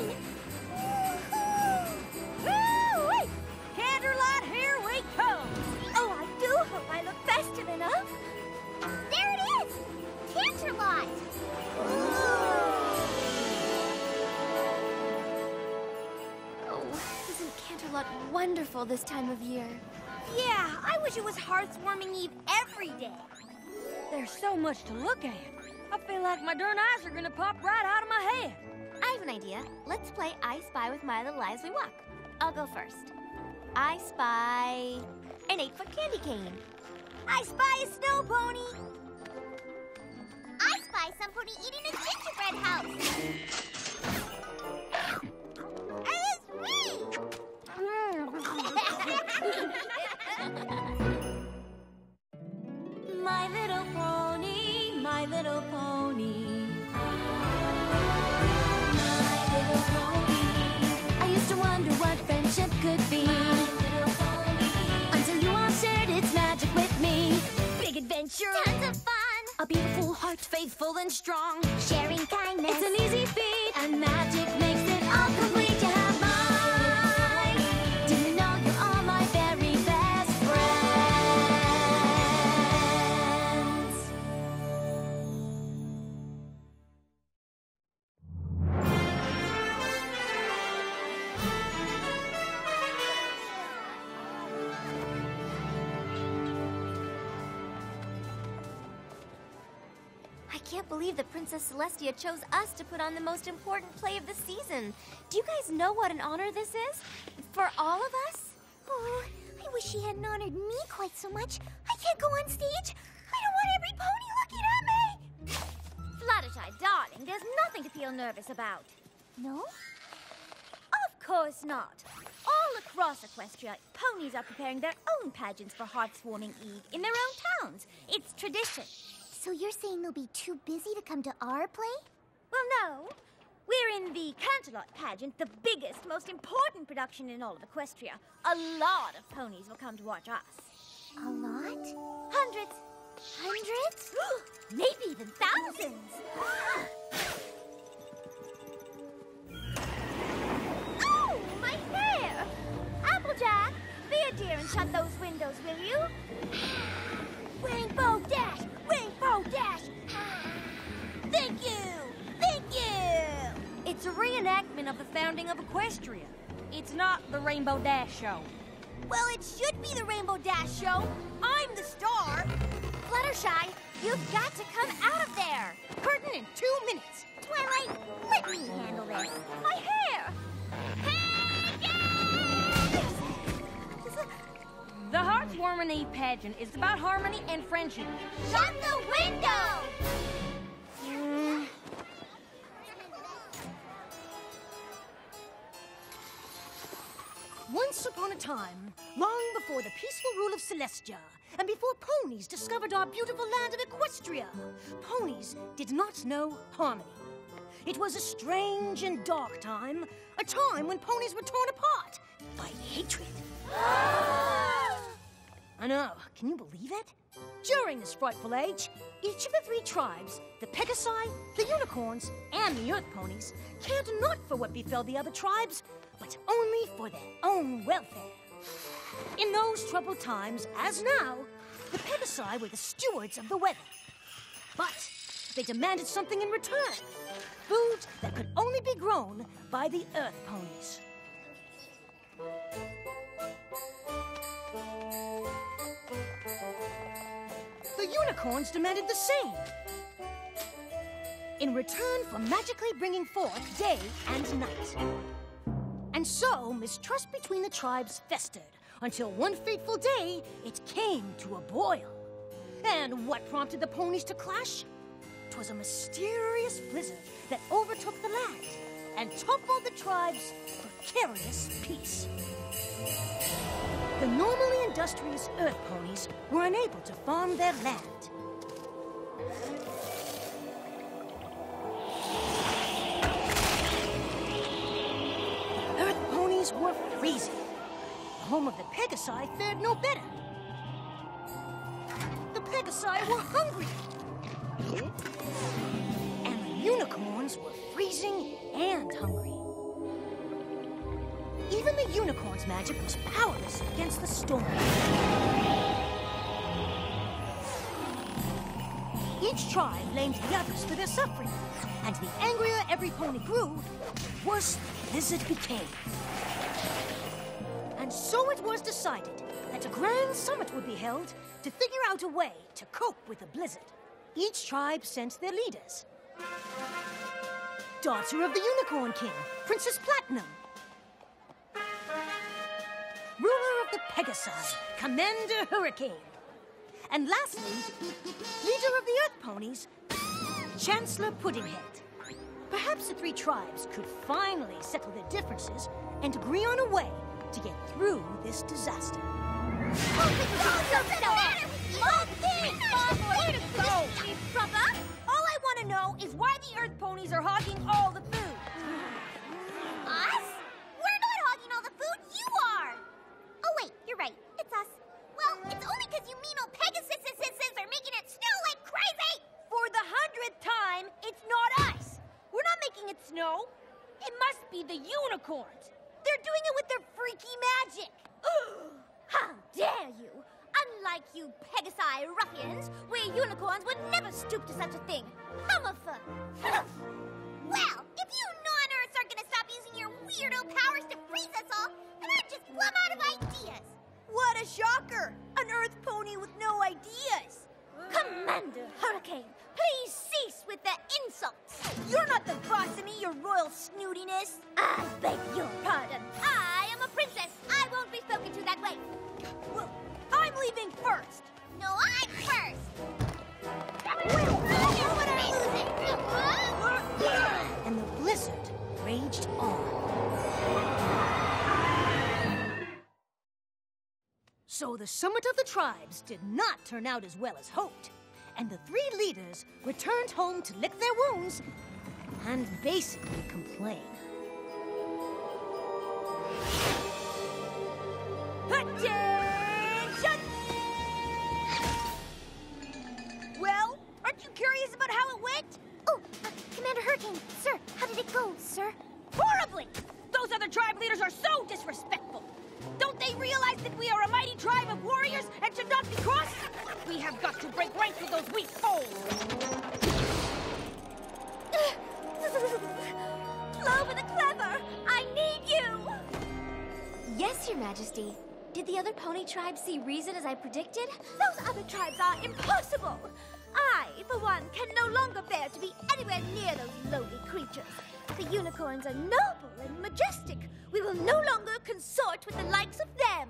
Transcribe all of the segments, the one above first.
rain. Woo-hoo! Candlelight, here we come. Oh, I do hope I look festive enough. There it is! Canterlot! Oh, isn't Canterlot wonderful this time of year? Yeah, I wish it was Hearthwarming Eve every day. There's so much to look at. I feel like my darn eyes are gonna pop right out of my head. I have an idea. Let's play I Spy with my little eye as we walk. I'll go first. I spy an 8-foot candy cane. I spy a snow pony. I spy some pony eating a gingerbread house. It's me! My little pony, my little pony. My little pony. I used to wonder what friendship could be. Until you all shared its magic with me. Big adventure. Tons of fun! A beautiful heart, faithful and strong. Sharing kindness. It's an easy feat, and magic makes it all complete. You have mine. Do you know you're all my very best friends? I can't believe that Princess Celestia chose us to put on the most important play of the season. Do you guys know what an honor this is? For all of us? Oh, I wish she hadn't honored me quite so much. I can't go on stage. I don't want every pony looking at me. Fluttershy, darling, there's nothing to feel nervous about. No? Of course not. All across Equestria, ponies are preparing their own pageants for Hearthwarming Eve in their own towns. It's tradition. So you're saying they'll be too busy to come to our play? Well, no. We're in the Canterlot pageant, the biggest, most important production in all of Equestria. A lot of ponies will come to watch us. A lot? Hundreds. Hundreds? Maybe even thousands. Oh, my hair! Applejack, be a dear and shut those windows, will you? Rainbow Dash! Rainbow Dash! Thank you! Thank you! It's a reenactment of the founding of Equestria. It's not the Rainbow Dash show. Well, it should be the Rainbow Dash show. I'm the star. Fluttershy, you've got to come out of there. Curtain in 2 minutes. Twilight, let me handle this. My hair! The Hearthwarming Eve pageant is about harmony and friendship. Shut the window! Once upon a time, long before the peaceful rule of Celestia, and before ponies discovered our beautiful land of Equestria, ponies did not know harmony. It was a strange and dark time, a time when ponies were torn apart by hatred. I know, can you believe it? During this frightful age, each of the 3 tribes, the Pegasi, the Unicorns, and the Earth Ponies, cared not for what befell the other tribes, but only for their own welfare. In those troubled times, as now, the Pegasi were the stewards of the weather. But they demanded something in return, food that could only be grown by the Earth Ponies. The Unicorns demanded the same, in return for magically bringing forth day and night. And so, mistrust between the tribes festered, until one fateful day, it came to a boil. And what prompted the ponies to clash? 'Twas a mysterious blizzard that overtook the land and toppled the tribe's precarious peace. The normally industrious Earth Ponies were unable to farm their land. The Earth Ponies were freezing. The home of the Pegasi fared no better. The Pegasi were hungry. And the Unicorns were freezing and hungry. the unicorn's magic was powerless against the storm. Each tribe blamed the others for their suffering, and the angrier every pony grew, the worse the blizzard became. And so it was decided that a grand summit would be held to figure out a way to cope with the blizzard. Each tribe sent their leaders. Daughter of the Unicorn King, Princess Platinum. Ruler of the Pegasi, Commander Hurricane. And lastly, leader of the Earth Ponies, Chancellor Puddinghead. Perhaps the three tribes could finally settle their differences and agree on a way to get through this disaster. All I want to know is why the Earth Ponies are hogging all the food. Us? We're not hogging all the food, you are! Oh wait, you're right, it's us. Well, it's only because you mean old Pegasuses are making it snow like crazy! For the 100th time, it's not us. We're not making it snow. It must be the unicorns. They're doing it with their freaky magic. How dare you! Unlike you Pegasi ruffians, we unicorns would never stoop to such a thing. Hummerfuck! Well, if you non-Earths are gonna stop using your weirdo powers to freeze us all, then I'm just plumb out of ideas. What a shocker! An Earth Pony with no ideas. Commander Hurricane, please cease with the insults. You're not the boss of me, your royal snootiness. I beg your pardon. I am a princess. I won't be spoken to that way. Well, I'm leaving first. No, I'm first. And the blizzard raged on. So the summit of the tribes did not turn out as well as hoped, and the three leaders returned home to lick their wounds and basically complain. Attention! Well, aren't you curious about how it went? Oh, Commander Hurricane, sir, how did it go, sir? Horribly! Those other tribe leaders are so disrespectful. Don't they realize that we are a mighty tribe of warriors and should not be crossed? We have got to break ranks with those weak foes. Clover the Clever, I need you! Yes, Your Majesty. Did the other pony tribes see reason as I predicted? Those other tribes are impossible. I, for one, can no longer bear to be anywhere near those lowly creatures. The unicorns are noble and majestic. We will no longer consort with the likes of them.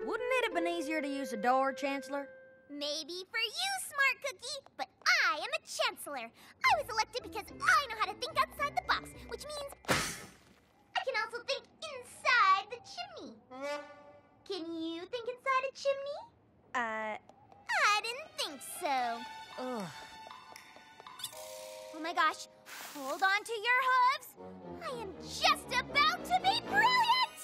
Wouldn't it have been easier to use a door, Chancellor? Maybe for you, Smart Cookie, but I am a Chancellor. I was elected because I know how to think outside the box, which means I can also think inside the chimney. Can you think inside a chimney? I didn't think so. Ugh. Oh my gosh, hold on to your hooves. I am just about to be brilliant!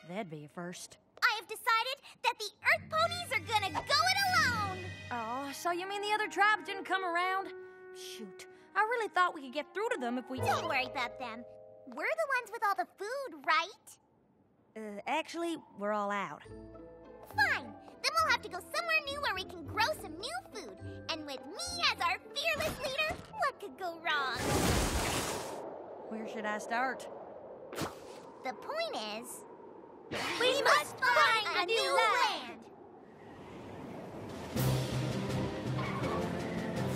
That'd be a first. I have decided that the Earth Ponies are gonna go it alone! Oh, so you mean the other tribes didn't come around? Shoot, I really thought we could get through to them if we... Don't worry about them. We're the ones with all the food, right? Actually, we're all out. Fine. Then we'll have to go somewhere new where we can grow some new food. And with me as our fearless leader, what could go wrong? Where should I start? The point is, we must find a new land!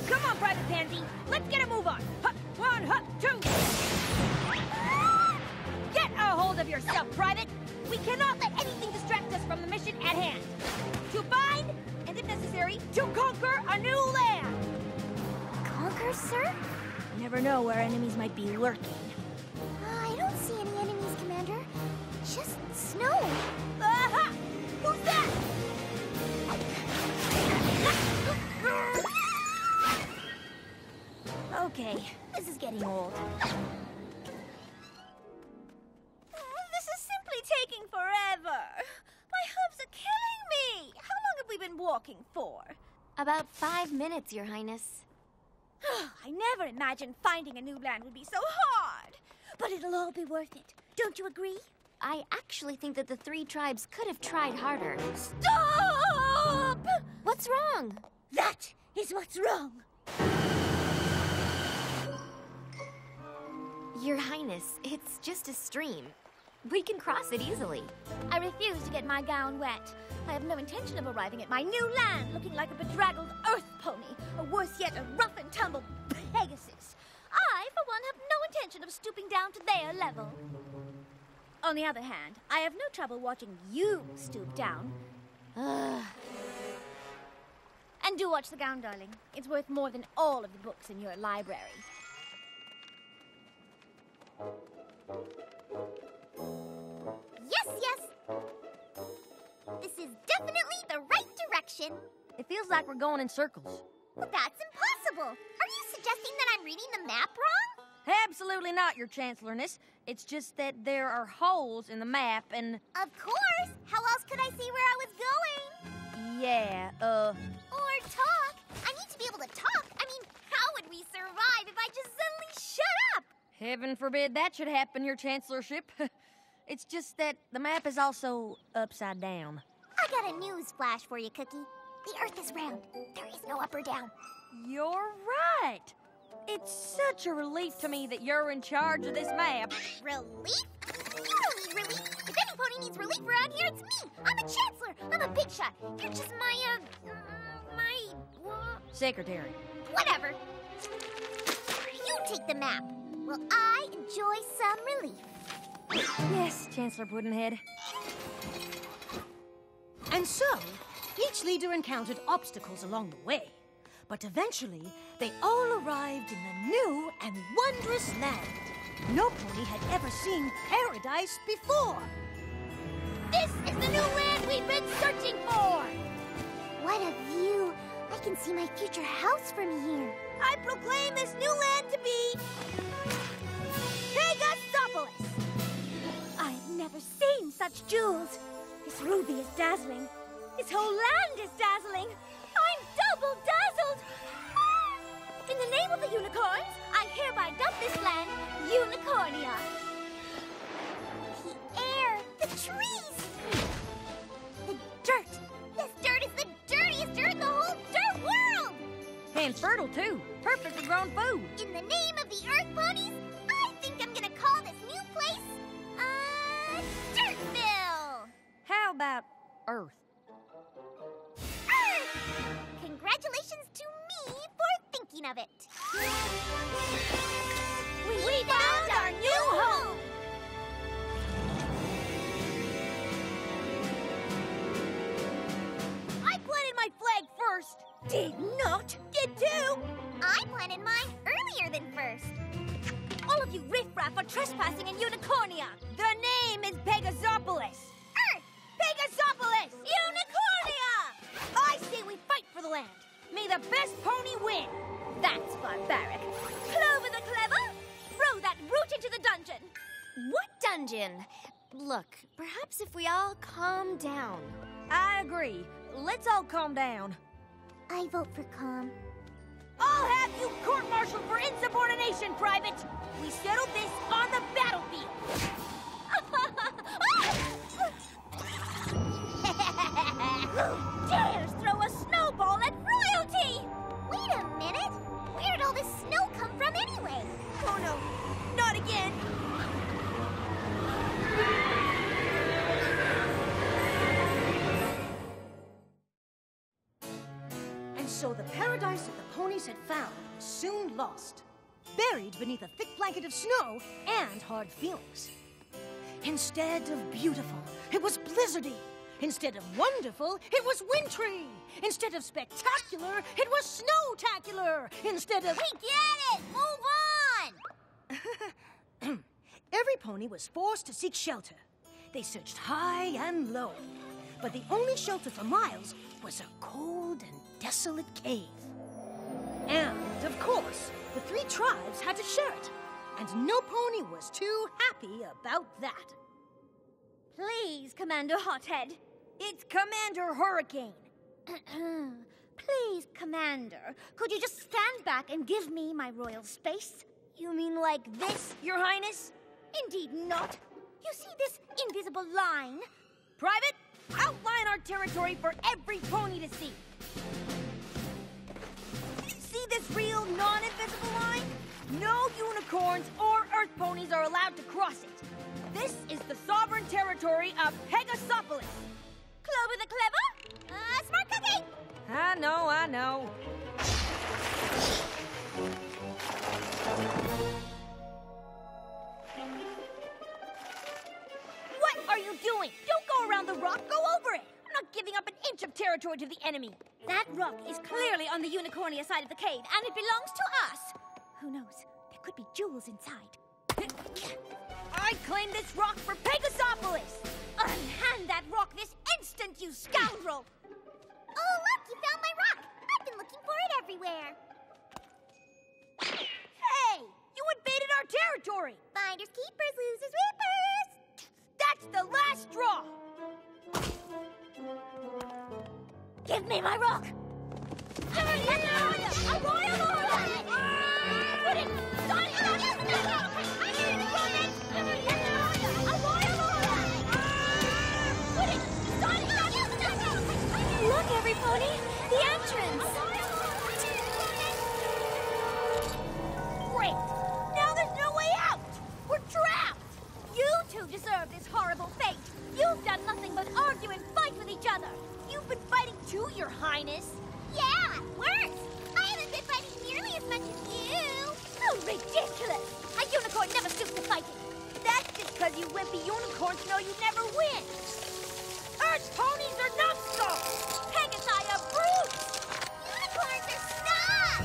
Come on, Private Pansy. Let's get a move on. Hup, one, hup, two. Get a hold of yourself, Private. We cannot let anything distract us from the mission at hand. To find, and if necessary, to conquer a new land. Conquer, sir? You never know where enemies might be lurking. I don't see any enemies, Commander. Just snow. Aha! Who's that? Okay, this is getting old. This is simply taking forever. My hooves are killing me. How long have we been walking for? About 5 minutes, Your Highness. I never imagined finding a new land would be so hard. But it'll all be worth it. Don't you agree? I actually think that the three tribes could have tried harder. Stop! What's wrong? That is what's wrong. Your Highness, it's just a stream. We can cross it easily. I refuse to get my gown wet. I have no intention of arriving at my new land looking like a bedraggled earth pony, or worse yet, a rough and tumble Pegasus. I, for one, have no intention of stooping down to their level. On the other hand, I have no trouble watching you stoop down. And do watch the gown, darling. It's worth more than all of the books in your library. Yes, yes. This is definitely the right direction. It feels like we're going in circles. Well, that's impossible. Are you suggesting that I'm reading the map wrong? Absolutely not, Your Chancellorness. It's just that there are holes in the map and... Of course. How else could I see where I was going? Yeah, Or talk. I need to be able to talk. I mean, how would we survive if I just suddenly shut up? Heaven forbid that should happen, Your Chancellorship. It's just that the map is also upside down. I got a news flash for you, Cookie. The Earth is round. There is no up or down. You're right. It's such a relief to me that you're in charge of this map. Relief? You don't need relief. If any pony needs relief around here, it's me. I'm a chancellor. I'm a big shot. You're just my, Secretary. Whatever. You take the map. Will I enjoy some relief? Yes, Chancellor Puddinhead. And so, each leader encountered obstacles along the way. But eventually, they all arrived in the new and wondrous land. No pony had ever seen paradise before. This is the new land we've been searching for! What a view. I can see my future house from here. I proclaim this new land to be... Pegasopolis! I've never seen such jewels. This ruby is dazzling. This whole land is dazzling. I'm double dazzled! In the name of the unicorns, I hereby dub this land Unicornia. The air, the trees, The dirt! this dirt is the dirtiest dirt in the whole dirt world! And fertile, too. Perfect for growing food. In the name of the Earth Ponies, I think I'm gonna call this new place, Dirtville! How about Earth? Earth! Congratulations to me for thinking of it. We found our new home! I planted my flag first. Did not. Did too. I planted mine earlier than first. All of you riffraff are trespassing in Unicornia. The name is Pegasopolis. Earth! Pegasopolis! Unicornia! I say we fight for the land. May the best pony win. That's barbaric. Clover the clever, throw that brute into the dungeon. What dungeon? Look, perhaps if we all calm down. I agree. Let's all calm down. I vote for calm. I'll have you court-martialed for insubordination, Private. We settled this on the battlefield. Who dares throw a snowball at royalty? Wait a minute. Where did all this snow come from anyway? Oh no, not again. And so the paradise that the ponies had found was soon lost, buried beneath a thick blanket of snow and hard feelings. Instead of beautiful, it was blizzardy. Instead of wonderful, it was wintry. Instead of spectacular, it was snowtacular. Instead of... We get it! Move on! Every pony was forced to seek shelter. They searched high and low, but the only shelter for miles was a cold and desolate cave. And, of course, the three tribes had to share it, and no pony was too happy about that. Please, Commander Hothead. It's Commander Hurricane. Please, Commander, could you just stand back and give me my royal space? You mean like this, Your Highness? Indeed not. You see this invisible line? Private, outline our territory for every pony to see. See this real, non-invisible line? No unicorns or earth ponies are allowed to cross it. This is the sovereign territory of Pegasopolis. Clover the Clever? Smart Cookie! I know. What are you doing? Don't go around the rock, go over it. I'm not giving up an inch of territory to the enemy. That rock is clearly on the Unicornia side of the cave, and it belongs to us. Who knows? There could be jewels inside. I claim this rock for Pegasopolis. Unhand that rock this instant, you scoundrel! Oh, look, you found my rock. I've been looking for it everywhere. Hey, you invaded our territory. Finders keepers, losers whippers. That's the last straw. Give me my rock. A royal order! Put it! Start it! I need it, Roman! A royal order! Put it! Start it! Look, every pony! The entrance! Great! Now there's no way out! We're trapped! You two deserve this horrible fate. You've done nothing but argue and fight with each other. You've been fighting too, Your Highness. Yeah, worse. I haven't been fighting nearly as much as you. Oh, ridiculous. A unicorn never stoops to fighting. That's just because you wimpy unicorns know you never win. Earth ponies are numbskulls. Pegasi are brutes. Unicorns are stuck.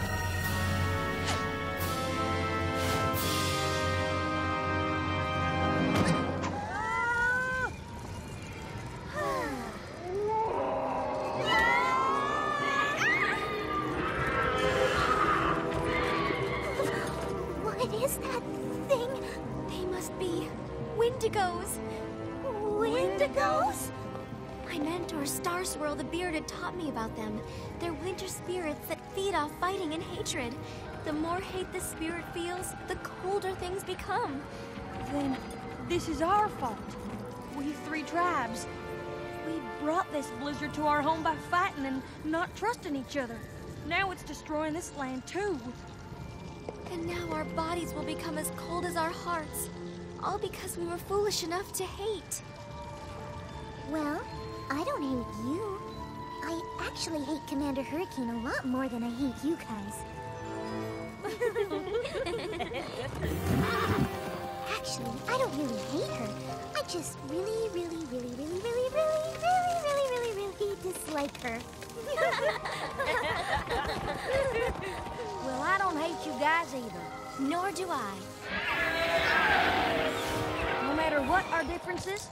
What is that thing? They must be Wendigos. Wendigos? My mentor, Star Swirl the Bearded, taught me about them. They're winter spirits that feed off fighting and hatred. The more hate the spirit feels, the colder things become. Then this is our fault. We three tribes. We brought this blizzard to our home by fighting and not trusting each other. Now it's destroying this land too. And now our bodies will become as cold as our hearts. All because we were foolish enough to hate. Well, I don't hate you. I actually hate Commander Hurricane a lot more than I hate you guys. Actually, I don't really hate her. I just really dislike her. Well, I don't hate you guys either. Nor do I. No matter what our differences,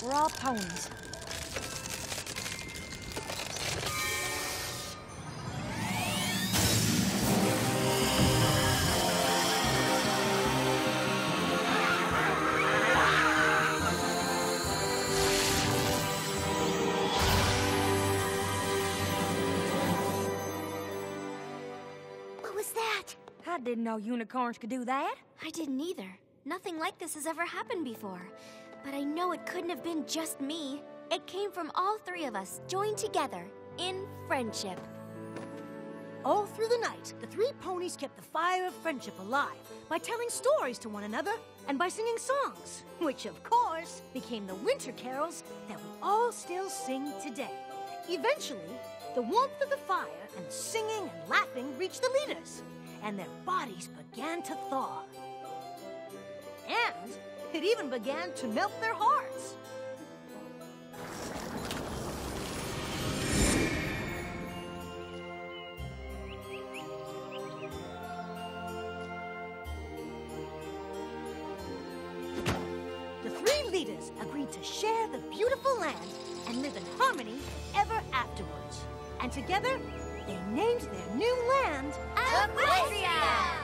we're all ponies. What was that? I didn't know unicorns could do that. I didn't either. Nothing like this has ever happened before. But I know it couldn't have been just me. It came from all three of us, joined together, in friendship. All through the night, the three ponies kept the fire of friendship alive by telling stories to one another and by singing songs, which of course became the winter carols that we all still sing today. Eventually, the warmth of the fire and the singing and laughing reached the leaders, and their bodies began to thaw. And it even began to melt their hearts. The three leaders agreed to share the beautiful land and live in harmony ever afterwards. And together, they named their new land Equestria!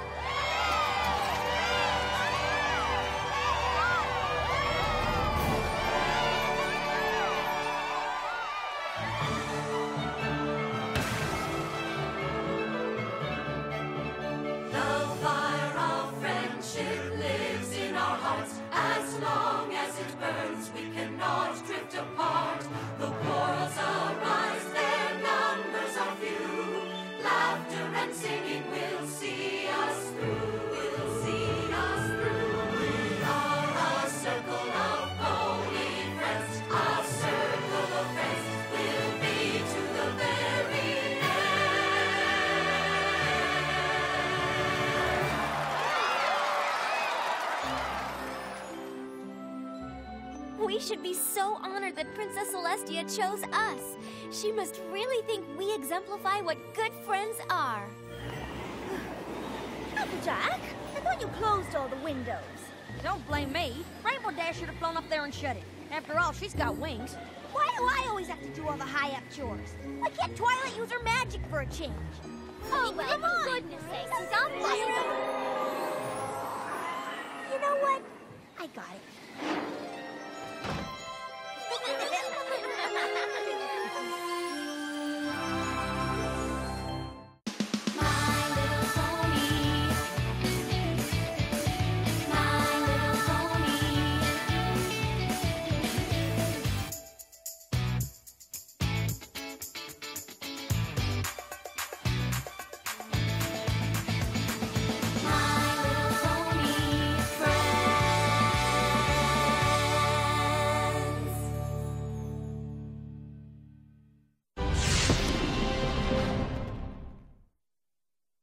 should be so honored that Princess Celestia chose us. She must really think we exemplify what good friends are. Applejack, I thought you closed all the windows. Don't blame me. Rainbow Dash should have flown up there and shut it. After all, she's got wings. Why do I always have to do all the high-up chores? Why can't Twilight use her magic for a change? Oh, well, come on. for goodness sakes, stop playing. You know what? I got it.